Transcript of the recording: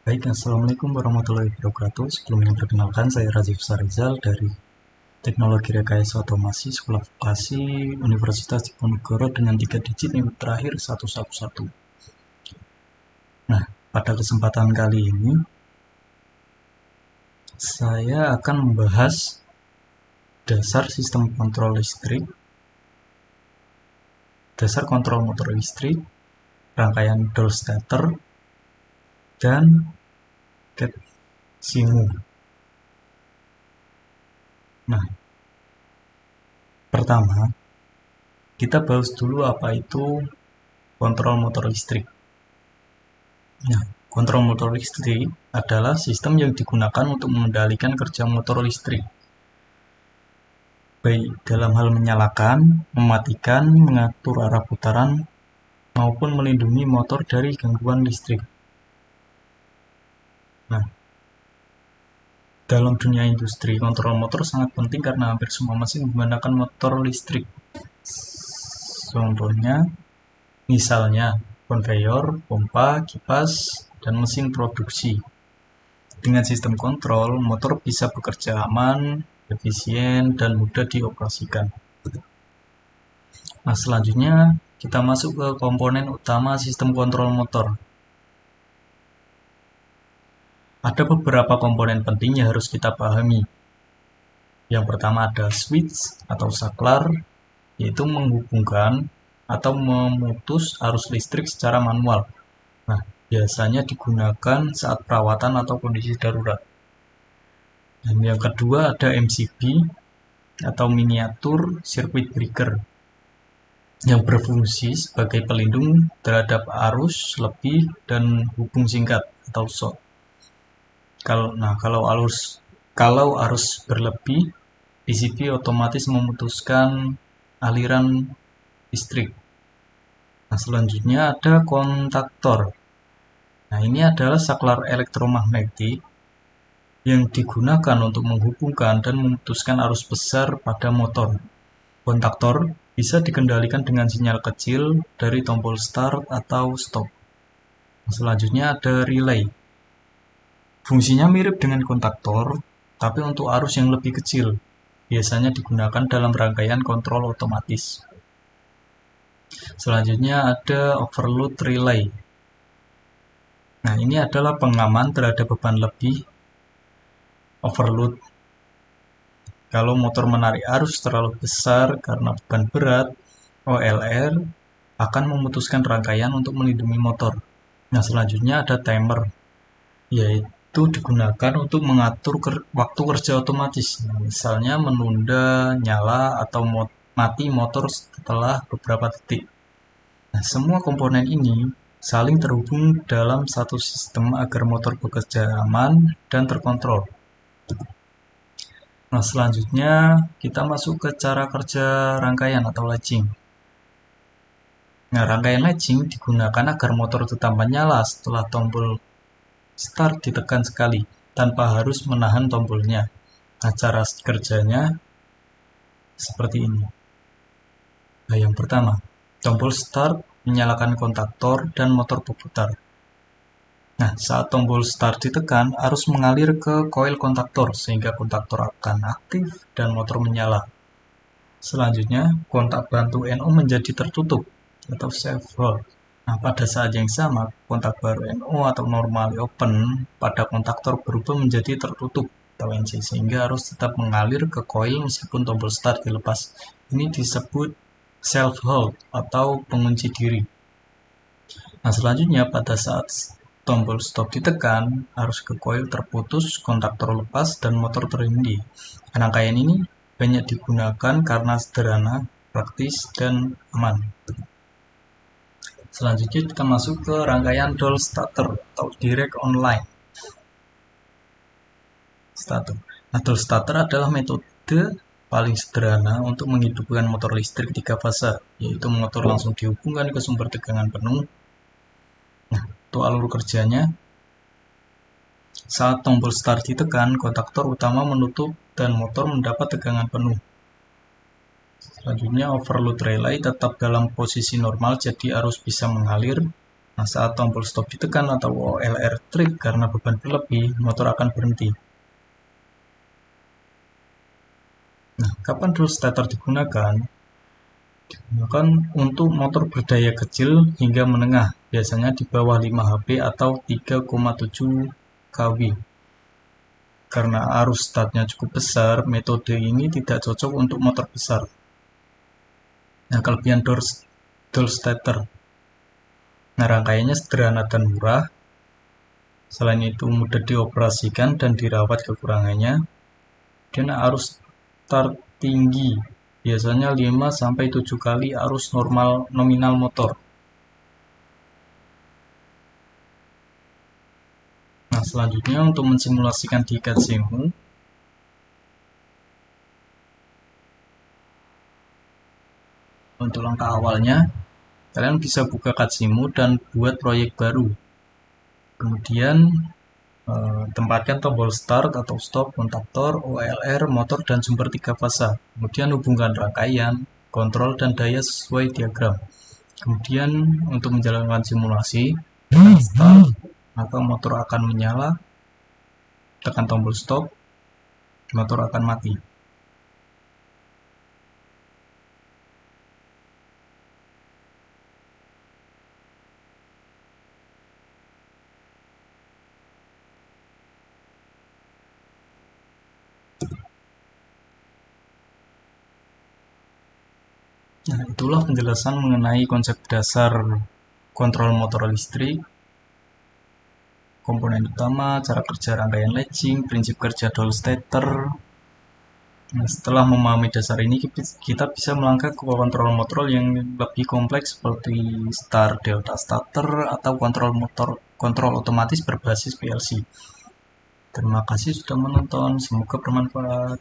Baik, Assalamualaikum warahmatullahi wabarakatuh. Sebelumnya perkenalkan, saya Rajif Sarizal dari Teknologi Rekayasa Otomasi Sekolah Vokasi Universitas Diponegoro dengan 3 digit minggu terakhir 111. Nah, pada kesempatan kali ini, saya akan membahas dasar sistem kontrol listrik, dasar kontrol motor listrik, rangkaian Doll Starter, dan Cat Simu. Nah, pertama, kita bahas dulu apa itu kontrol motor listrik. Nah, kontrol motor listrik adalah sistem yang digunakan untuk mengendalikan kerja motor listrik, baik dalam hal menyalakan, mematikan, mengatur arah putaran, maupun melindungi motor dari gangguan listrik. Nah, dalam dunia industri, kontrol motor sangat penting karena hampir semua mesin menggunakan motor listrik. Contohnya, misalnya konveyor, pompa, kipas, dan mesin produksi. Dengan sistem kontrol, motor bisa bekerja aman, efisien, dan mudah dioperasikan. Nah, selanjutnya kita masuk ke komponen utama sistem kontrol motor. Ada beberapa komponen penting yang harus kita pahami. Yang pertama ada switch atau saklar, yaitu menghubungkan atau memutus arus listrik secara manual. Nah, biasanya digunakan saat perawatan atau kondisi darurat. Dan yang kedua ada MCB atau miniatur circuit breaker yang berfungsi sebagai pelindung terhadap arus lebih dan hubung singkat atau short. Kalau arus berlebih, PCB otomatis memutuskan aliran listrik. Nah, selanjutnya ada kontaktor. Nah, ini adalah saklar elektromagnetik yang digunakan untuk menghubungkan dan memutuskan arus besar pada motor. Kontaktor bisa dikendalikan dengan sinyal kecil dari tombol start atau stop. Selanjutnya ada relay. Fungsinya mirip dengan kontaktor, tapi untuk arus yang lebih kecil. Biasanya digunakan dalam rangkaian kontrol otomatis. Selanjutnya ada overload relay. Nah, ini adalah pengaman terhadap beban lebih. Overload kalau motor menarik arus terlalu besar karena beban berat, OLR akan memutuskan rangkaian untuk melindungi motor. Nah, selanjutnya ada timer, yaitu digunakan untuk mengatur waktu kerja otomatis. Nah, misalnya menunda, nyala, atau mati motor setelah beberapa detik. Nah, semua komponen ini saling terhubung dalam satu sistem agar motor bekerja aman dan terkontrol. Nah, selanjutnya kita masuk ke cara kerja rangkaian atau latching. Nah, rangkaian latching digunakan agar motor tetap menyala setelah tombol start ditekan sekali, tanpa harus menahan tombolnya. Nah, cara kerjanya seperti ini. Nah, yang pertama, tombol start menyalakan kontaktor dan motor berputar. Nah, saat tombol start ditekan, arus mengalir ke koil kontaktor sehingga kontaktor akan aktif dan motor menyala. Selanjutnya, kontak bantu NO menjadi tertutup atau safe hold. Nah, pada saat yang sama, kontak baru NO atau normally open pada kontaktor berubah menjadi tertutup atau NC sehingga arus tetap mengalir ke koil meskipun tombol start dilepas. Ini disebut self hold atau pengunci diri. Nah, selanjutnya pada saat tombol stop ditekan, arus ke koil terputus, kontaktor lepas, dan motor terhenti. Rangkaian ini banyak digunakan karena sederhana, praktis, dan aman. Selanjutnya kita masuk ke rangkaian Doll Starter atau Direct Online Starter. Nah, Doll Starter adalah metode paling sederhana untuk menghidupkan motor listrik 3 fase, yaitu motor langsung dihubungkan ke sumber tegangan penuh. Nah, untuk alur kerjanya, saat tombol start ditekan, kontaktor utama menutup dan motor mendapat tegangan penuh. Selanjutnya overload relay tetap dalam posisi normal jadi arus bisa mengalir. Nah, saat tombol stop ditekan atau OLR trip karena beban berlebih, motor akan berhenti. Nah, kapan rule starter digunakan? Digunakan untuk motor berdaya kecil hingga menengah, biasanya di bawah 5 HP atau 3,7 kW. Karena arus startnya cukup besar, metode ini tidak cocok untuk motor besar. Nah, kelebihan door starter. Nah, rangkaiannya sederhana dan murah. Selain itu mudah dioperasikan dan dirawat kekurangannya. Dan arus start tinggi, biasanya 5-7 kali arus normal nominal motor. Nah, selanjutnya untuk mensimulasikan di CAD-CAMU, untuk langkah awalnya, kalian bisa buka CAD-CAMU dan buat proyek baru. Kemudian tempatkan tombol start atau stop, kontaktor, OLR, motor, dan sumber 3 fasa. Kemudian hubungkan rangkaian, kontrol, dan daya sesuai diagram. Kemudian untuk menjalankan simulasi, start, maka motor akan menyala, tekan tombol stop, motor akan mati. Nah, itulah penjelasan mengenai konsep dasar kontrol motor listrik, komponen utama, cara kerja rangkaian latching, prinsip kerja dual starter. Nah, setelah memahami dasar ini, kita bisa melangkah ke kontrol motor yang lebih kompleks seperti start delta starter atau kontrol otomatis berbasis PLC. Terima kasih sudah menonton, semoga bermanfaat.